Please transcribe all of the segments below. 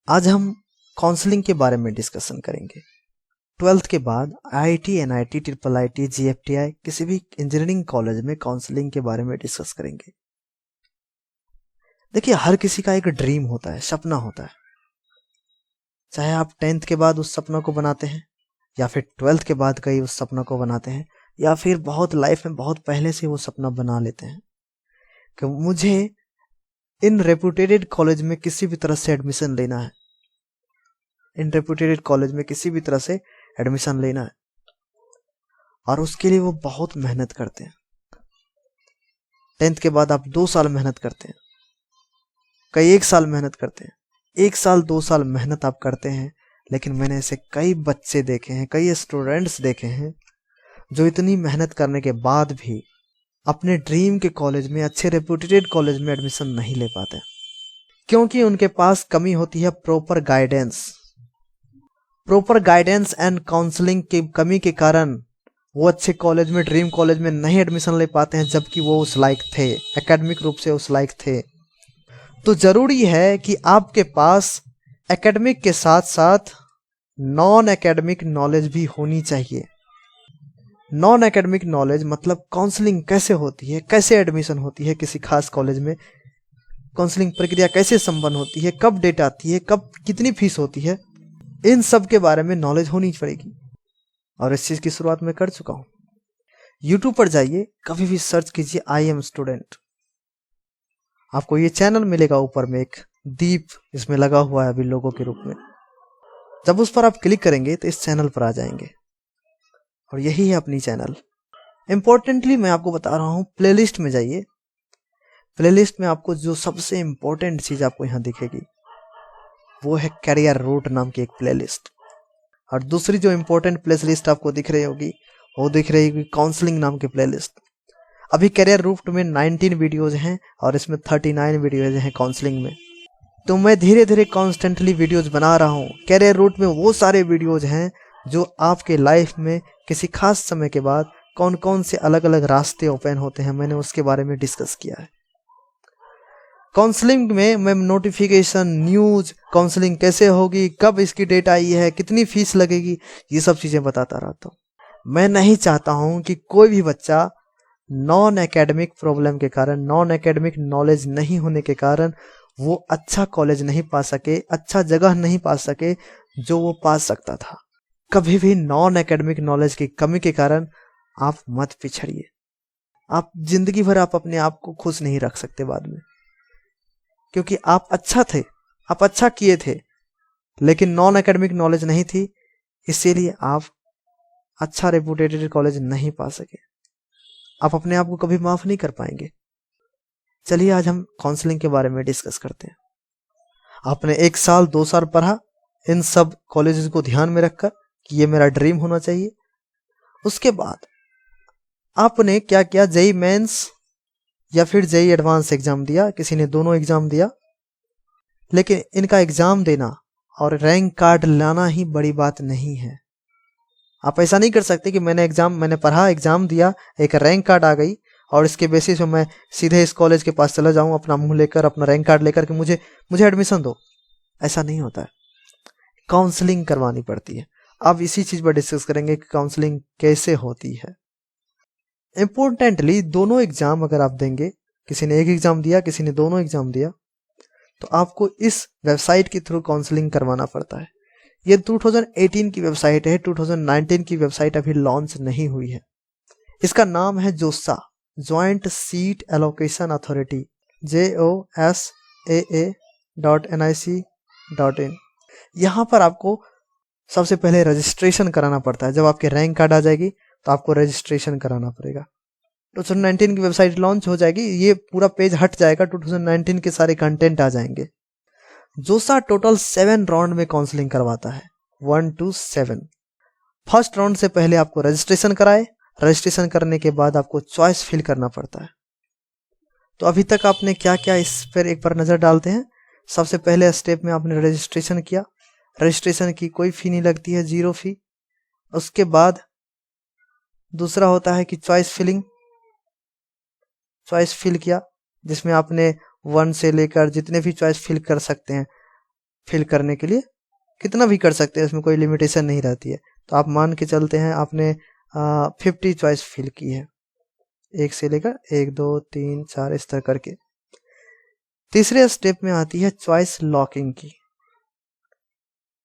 आज हम काउंसलिंग के बारे में डिस्कशन करेंगे। 12th के बाद IIT, NIT, triple IT, GFTI किसी भी इंजीनियरिंग कॉलेज में काउंसलिंग के बारे में डिस्कस करेंगे। देखिए, हर किसी का एक ड्रीम होता है, सपना होता है। चाहे आप 10th के बाद उस सपना को बनाते हैं या फिर 12th के बाद कई उस सपना को बनाते हैं या फिर बहुत लाइफ में बहुत पहले से वो सपना बना लेते हैं कि मुझे इन रेपुटेटेड कॉलेज में किसी भी तरह से एडमिशन लेना है, इन रेपुटेटेड कॉलेज में किसी भी तरह से एडमिशन लेना है, और उसके लिए वो बहुत मेहनत करते हैं। 10th के बाद आप 2 साल मेहनत करते हैं, कई 1 साल मेहनत करते हैं, 1 साल 2 साल मेहनत आप करते हैं। लेकिन मैंने ऐसे कई बच्चे देखे हैं, कई स्टूडेंट्स देखे हैं जो इतनी मेहनत करने के बाद भी अपने ड्रीम के कॉलेज में, अच्छे रेपुटेटेड कॉलेज में एडमिशन नहीं ले पाते, क्योंकि उनके पास कमी होती है प्रॉपर गाइडेंस एंड काउंसलिंग की कमी के कारण वो अच्छे कॉलेज में, ड्रीम कॉलेज में नहीं एडमिशन ले पाते हैं, जबकि वो उस लायक थे, एकेडमिक रूप से उस लायक थे। तो जरूरी है कि आपके पास एकेडमिक के साथ साथ नॉन एकेडमिक नॉलेज भी होनी चाहिए। नॉन एकेडमिक नॉलेज मतलब काउंसलिंग कैसे होती है, कैसे एडमिशन होती है किसी खास कॉलेज में, काउंसलिंग प्रक्रिया कैसे संपन्न होती है, कब डेट आती है, कब कितनी फीस होती है, इन सब के बारे में नॉलेज होनी पड़ेगी। और इस चीज की शुरुआत मैं कर चुका हूं। यूट्यूब पर जाइए, कभी भी सर्च कीजिए आई एम स्टूडेंट, आपको ये चैनल मिलेगा। ऊपर में एक दीप इसमें लगा हुआ है अभी लोगों के रूप में। जब उस पर आप क्लिक करेंगे तो इस चैनल पर आ जाएंगे, और यही है अपनी चैनल। इंपॉर्टेंटली मैं आपको बता रहा हूं, प्लेलिस्ट में जाइए। प्लेलिस्ट में आपको जो सबसे इंपॉर्टेंट चीज आपको यहां दिखेगी वो है कैरियर रूट नाम की एक प्लेलिस्ट, और दूसरी जो इंपॉर्टेंट प्लेलिस्ट आपको दिख रही होगी वो दिख रही होगी काउंसलिंग नाम की प्लेलिस्ट। अभी कैरियर रूट में 19 वीडियोज हैं और इसमें 39 वीडियोज हैं काउंसलिंग में। तो मैं धीरे धीरे कॉन्स्टेंटली वीडियोज बना रहा हूँ। कैरियर रूट में वो सारे वीडियोज हैं जो आपके लाइफ में किसी खास समय के बाद कौन कौन से अलग अलग रास्ते ओपन होते हैं, मैंने उसके बारे में डिस्कस किया है। काउंसलिंग में मैं नोटिफिकेशन, न्यूज, काउंसलिंग कैसे होगी, कब इसकी डेट आई है, कितनी फीस लगेगी, ये सब चीजें बताता रहता हूँ। मैं नहीं चाहता हूं कि कोई भी बच्चा नॉन एकेडमिक प्रॉब्लम के कारण, नॉन एकेडमिक नॉलेज नहीं होने के कारण वो अच्छा कॉलेज नहीं पा सके, अच्छा जगह नहीं पा सके जो वो पा सकता था। कभी भी नॉन एकेडमिक नॉलेज की कमी के कारण आप मत पिछड़िए। आप जिंदगी भर आप अपने आप को खुश नहीं रख सकते बाद में, क्योंकि आप अच्छा थे, आप अच्छा किए थे, लेकिन नॉन एकेडमिक नॉलेज नहीं थी, इसीलिए आप अच्छा रेपुटेटेड कॉलेज नहीं पा सके। आप अपने आप को कभी माफ नहीं कर पाएंगे। चलिए आज हम काउंसलिंग के बारे में डिस्कस करते हैं। आपने 1 साल 2 साल पढ़ा इन सब कॉलेजेस को ध्यान में रखकर कि ये मेरा ड्रीम होना चाहिए। उसके बाद आपने क्या किया, जेईई मेंस या फिर जेईई एडवांस एग्जाम दिया, किसी ने दोनों एग्जाम दिया। लेकिन इनका एग्जाम देना और रैंक कार्ड लाना ही बड़ी बात नहीं है। आप ऐसा नहीं कर सकते कि मैंने पढ़ा, एग्जाम दिया, एक रैंक कार्ड आ गई और इसके बेसिस पे मैं सीधे इस कॉलेज के पास चला जाऊं अपना मुंह लेकर, अपना रैंक कार्ड लेकर कि मुझे एडमिशन दो। ऐसा नहीं होता है, काउंसलिंग करवानी पड़ती है। अब इसी चीज पर डिस्कस करेंगे कि काउंसलिंग कैसे होती है। इंपॉर्टेंटली दोनों एग्जाम अगर आप देंगे, किसी ने एक एग्जाम दिया, किसी ने दोनों एग्जाम दिया, तो आपको इस वेबसाइट के थ्रू काउंसलिंग करवाना पड़ता है। ये 2018 की वेबसाइट है, 2019 की वेबसाइट अभी लॉन्च नहीं हुई है। इसका नाम है जोसा, joint seat allocation authority, josaa.nic.in। यहाँ पर आपको सबसे पहले रजिस्ट्रेशन कराना पड़ता है। जब आपके रैंक कार्ड आ जाएगी तो आपको रजिस्ट्रेशन कराना पड़ेगा। 2019 की वेबसाइट लॉन्च हो जाएगी, ये पूरा पेज हट जाएगा, 2019 के सारे कंटेंट आ जाएंगे। जोसा टोटल 7 राउंड में काउंसलिंग करवाता है, 1 to 7। फर्स्ट राउंड से पहले आपको रजिस्ट्रेशन कराए, रजिस्ट्रेशन करने के बाद आपको चॉइस फिल करना पड़ता है। तो अभी तक आपने क्या क्या, इस पर एक बार नजर डालते हैं। सबसे पहले स्टेप में आपने रजिस्ट्रेशन किया, रजिस्ट्रेशन की कोई फी नहीं लगती है, 0 फी। उसके बाद दूसरा होता है कि चॉइस फिल किया, जिसमें आपने 1 से लेकर जितने भी चॉइस फिल कर सकते हैं, फिल करने के लिए कितना भी कर सकते हैं, इसमें कोई लिमिटेशन नहीं रहती है। तो आप मान के चलते हैं आपने 50 चॉइस फिल की है, 1 से लेकर 1 2 3 4 इस तरह करके। तीसरे स्टेप में आती है चॉइस लॉकिंग की।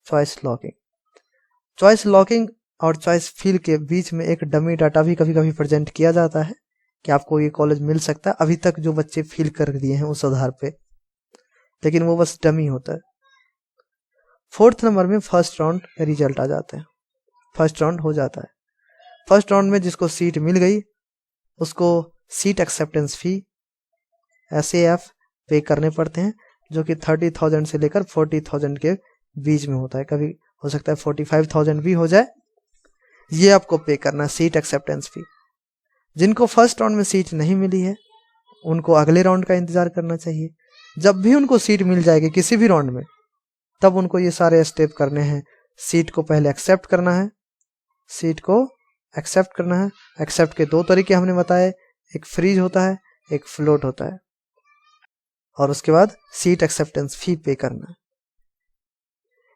चॉइस लॉकिंग और चॉइस फिल के बीच में एक डमी डाटा भी कभी कभी प्रेजेंट किया जाता है कि आपको ये कॉलेज मिल सकता है, अभी तक जो बच्चे फिल कर दिए हैं उस आधार पे, लेकिन वो बस डमी होता है। 4th नंबर में फर्स्ट राउंड का रिजल्ट आ जाता है, फर्स्ट राउंड हो जाता है। फर्स्ट राउंड में जिसको सीट मिल गई उसको सीट एक्सेप्टेंस फी SAF पे करने पड़ते हैं, जो कि 30,000 से लेकर 40,000 के बीच में होता है, कभी हो सकता है 45,000 भी हो जाए। ये आपको पे करना है सीट एक्सेप्टेंस फी। जिनको फर्स्ट राउंड में सीट नहीं मिली है उनको अगले राउंड का इंतजार करना चाहिए। जब भी उनको सीट मिल जाएगी किसी भी राउंड में, तब उनको ये सारे स्टेप करने हैं। सीट को पहले एक्सेप्ट करना है, एक्सेप्ट के 2 तरीके हमने बताए, एक फ्रीज होता है, एक फ्लोट होता है, और उसके बाद सीट एक्सेप्टेंस फी पे करना है।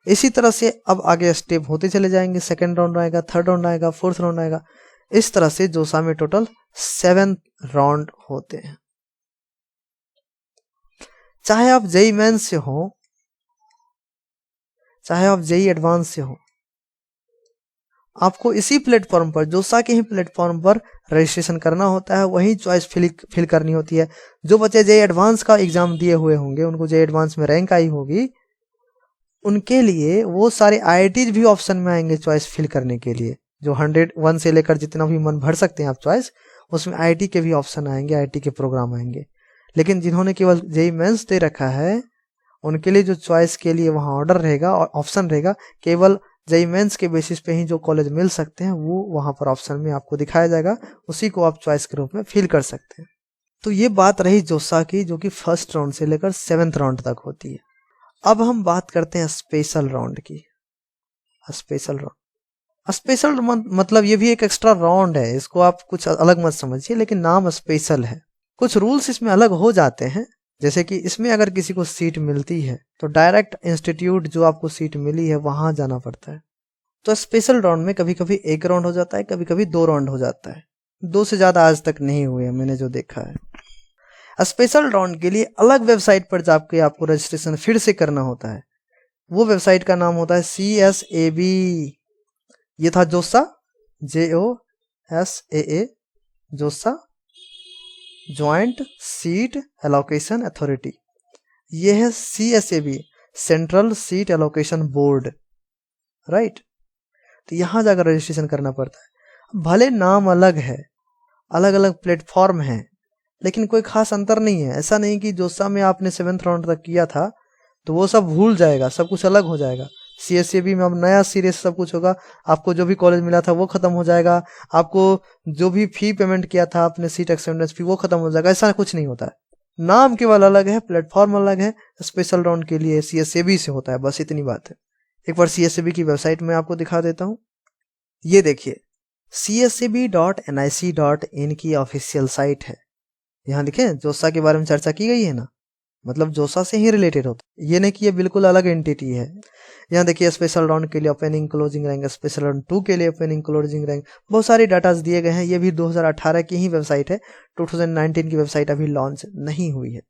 इसी तरह से अब आगे स्टेप होते चले जाएंगे। सेकेंड राउंड आएगा, थर्ड राउंड आएगा, फोर्थ राउंड आएगा। इस तरह से जोसा में टोटल 7 राउंड होते हैं। चाहे आप जेई मेंस से हो, चाहे आप जेई एडवांस से हो, आपको इसी प्लेटफॉर्म पर, जोसा के ही प्लेटफॉर्म पर रजिस्ट्रेशन करना होता है, वही चॉइस फिल करनी होती है। जो बच्चे जेई एडवांस का एग्जाम दिए हुए होंगे, उनको जेई एडवांस में रैंक आई होगी, उनके लिए वो सारे IITs भी ऑप्शन में आएंगे चॉइस फिल करने के लिए। जो 101 से लेकर जितना भी मन भर सकते हैं आप चॉइस, उसमें IIT के भी ऑप्शन आएंगे, IIT के प्रोग्राम आएंगे। लेकिन जिन्होंने केवल जेई मेंस दे रखा है, उनके लिए जो चॉइस के लिए वहां ऑर्डर रहेगा और ऑप्शन रहेगा, केवल जेई मेंस के बेसिस पे ही जो कॉलेज मिल सकते हैं वो वहां पर ऑप्शन में आपको दिखाया जाएगा, उसी को आप चॉइस के रूप में फिल कर सकते हैं। तो ये बात रही जोसा की, जो कि फर्स्ट राउंड से लेकर 7th राउंड तक होती है। अब हम बात करते हैं स्पेशल राउंड की। स्पेशल मतलब ये भी एक एक्स्ट्रा राउंड है, इसको आप कुछ अलग मत समझिए, लेकिन नाम स्पेशल है। कुछ रूल्स इसमें अलग हो जाते हैं, जैसे कि इसमें अगर किसी को सीट मिलती है तो डायरेक्ट इंस्टीट्यूट जो आपको सीट मिली है वहां जाना पड़ता है। तो स्पेशल राउंड में कभी कभी 1 राउंड हो जाता है, कभी कभी 2 राउंड हो जाता है। 2 से ज्यादा आज तक नहीं हुए मैंने जो देखा है। स्पेशल राउंड के लिए अलग वेबसाइट पर जाकर आपको रजिस्ट्रेशन फिर से करना होता है। वो वेबसाइट का नाम होता है CSAB। ये था जोसा, JOSAA, जोसा ज्वाइंट सीट एलोकेशन अथॉरिटी। ये है CSAB, central seat allocation board, right. तो यहां जाकर रजिस्ट्रेशन करना पड़ता है। भले नाम अलग है, अलग अलग प्लेटफॉर्म है, लेकिन कोई खास अंतर नहीं है। ऐसा नहीं कि जोसा में आपने 7th राउंड तक किया था तो वो सब भूल जाएगा, सब कुछ अलग हो जाएगा। CSAB में अब नया सिरे से सब कुछ होगा। आपको जो भी कॉलेज मिला था वो खत्म हो जाएगा, आपको जो भी फी पेमेंट किया था आपने सीट एक्सेप्टेंस फी वो खत्म हो जाएगा। ऐसा कुछ नहीं होता है। नाम केवल अलग है, प्लेटफॉर्म अलग है। स्पेशल राउंड के लिए CSAB से होता है, बस इतनी बात है। एक बार CSAB की वेबसाइट में आपको दिखा देता हूँ। ये देखिए, csab.nic.in की ऑफिशियल साइट है। यहाँ देखें जोसा के बारे में चर्चा की गई है ना, मतलब जोसा से ही रिलेटेड होता है, ये नहीं कि ये बिल्कुल अलग एंटिटी है। यहाँ देखिए स्पेशल राउंड के लिए opening closing rank, special round 2 के लिए ओपनिंग क्लोजिंग रैंक, बहुत सारी डाटास दिए गए हैं। ये भी 2018 की ही वेबसाइट है, 2019 की वेबसाइट अभी लॉन्च नहीं हुई है।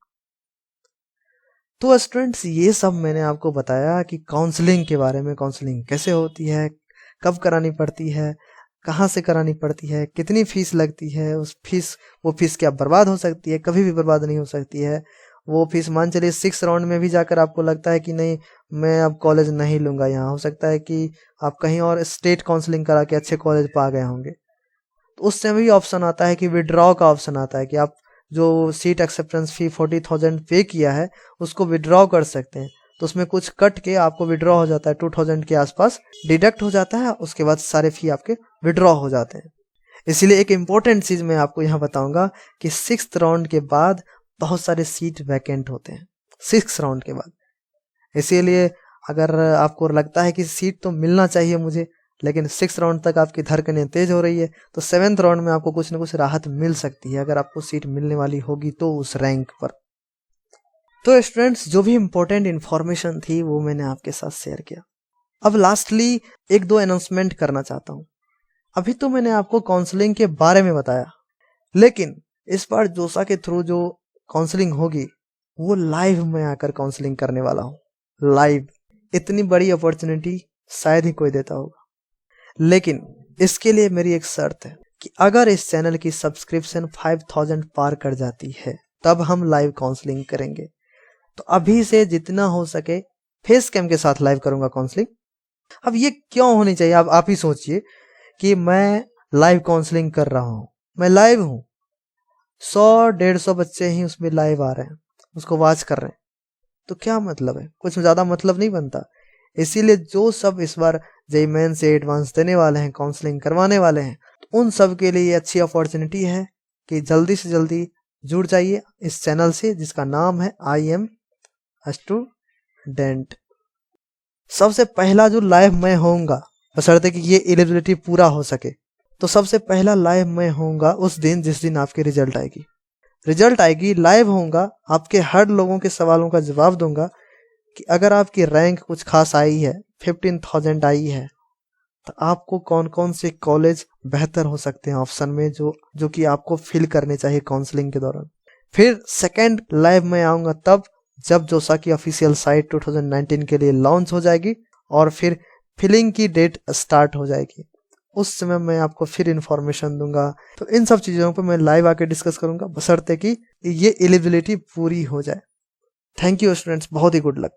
तो स्टूडेंट्स, ये सब मैंने आपको बताया कि काउंसलिंग के बारे में, काउंसलिंग कैसे होती है, कब करानी पड़ती है, कहाँ से करानी पड़ती है, कितनी फीस लगती है, वो फीस क्या बर्बाद हो सकती है, कभी भी बर्बाद नहीं हो सकती है। वो फीस मान चलिए 6 राउंड में भी जाकर आपको लगता है कि नहीं मैं अब कॉलेज नहीं लूंगा, यहाँ हो सकता है कि आप कहीं और स्टेट काउंसलिंग करा के अच्छे कॉलेज पा गए होंगे, तो उस समय भी ऑप्शन आता है कि विड्रॉ का ऑप्शन आता है कि आप जो सीट एक्सेप्टेंस फी 40,000 पे किया है उसको विड्रॉ कर सकते हैं। तो उसमें कुछ कट के आपको विड्रॉ हो जाता है, 2000 के आसपास डिडक्ट हो जाता है, उसके बाद सारे फी आपके विड्रॉ हो जाते हैं। इसीलिए एक इम्पोर्टेंट चीज मैं आपको यहाँ बताऊंगा कि 6th राउंड के बाद बहुत सारे सीट वैकेंट होते हैं 6th राउंड के बाद। इसीलिए अगर आपको लगता है कि सीट तो मिलना चाहिए मुझे, लेकिन 6th राउंड तक आपकी धड़कनें तेज हो रही है, तो 7th राउंड में आपको कुछ ना कुछ राहत मिल सकती है, अगर आपको सीट मिलने वाली होगी तो उस रैंक पर। तो स्टूडेंट्स, जो भी इंपॉर्टेंट इंफॉर्मेशन थी वो मैंने आपके साथ शेयर किया। अब लास्टली एक दो अनाउंसमेंट करना चाहता हूँ। अभी तो मैंने आपको काउंसलिंग के बारे में बताया, लेकिन इस बार जोसा के थ्रू जो काउंसलिंग होगी वो लाइव में आकर काउंसलिंग करने वाला हूँ। लाइव, इतनी बड़ी अपॉर्चुनिटी शायद ही कोई देता होगा। लेकिन इसके लिए मेरी एक शर्त है कि अगर इस चैनल की सब्सक्रिप्शन 5000 पार कर जाती है तब हम लाइव काउंसलिंग करेंगे। तो अभी से जितना हो सके फेस कैम के साथ लाइव करूंगा काउंसलिंग। अब ये क्यों होनी चाहिए, आप ही सोचिए कि मैं लाइव काउंसलिंग कर रहा हूं, मैं लाइव हूं, 100-150 बच्चे ही उसमें लाइव आ रहे हैं, उसको वॉच कर रहे हैं, तो क्या मतलब है? कुछ ज्यादा मतलब नहीं बनता। इसीलिए जो सब इस बार जेईई मेन से एडवांस देने वाले हैं, काउंसलिंग करवाने वाले हैं, तो उन सब के लिए अच्छी अपॉर्चुनिटी है कि जल्दी से जल्दी जुड़ जाइए इस चैनल से जिसका नाम है आई एम स्टूडेंट। सबसे पहला जो लाइव मैं होऊंगा, बशर्ते कि ये एलिजिबिलिटी पूरा हो सके, तो सबसे पहला लाइव मैं होऊंगा उस दिन जिस दिन आपकी रिजल्ट आएगी। रिजल्ट आएगी, लाइव होऊंगा, आपके हर लोगों के सवालों का जवाब दूंगा कि अगर आपकी रैंक कुछ खास आई है, 15,000 आई है, तो आपको कौन कौन से कॉलेज बेहतर हो सकते हैं ऑप्शन में जो कि आपको फिल करने चाहिए काउंसलिंग के दौरान। फिर सेकंड लाइव में आऊंगा तब जब जोसा की ऑफिशियल साइट 2019 के लिए लॉन्च हो जाएगी और फिर फिलिंग की डेट स्टार्ट हो जाएगी। उस समय मैं आपको फिर इंफॉर्मेशन दूंगा। तो इन सब चीजों पर मैं लाइव आके डिस्कस करूंगा, बशर्ते कि ये एलिजिबिलिटी पूरी हो जाए। थैंक यू स्टूडेंट्स, बहुत ही गुड लक।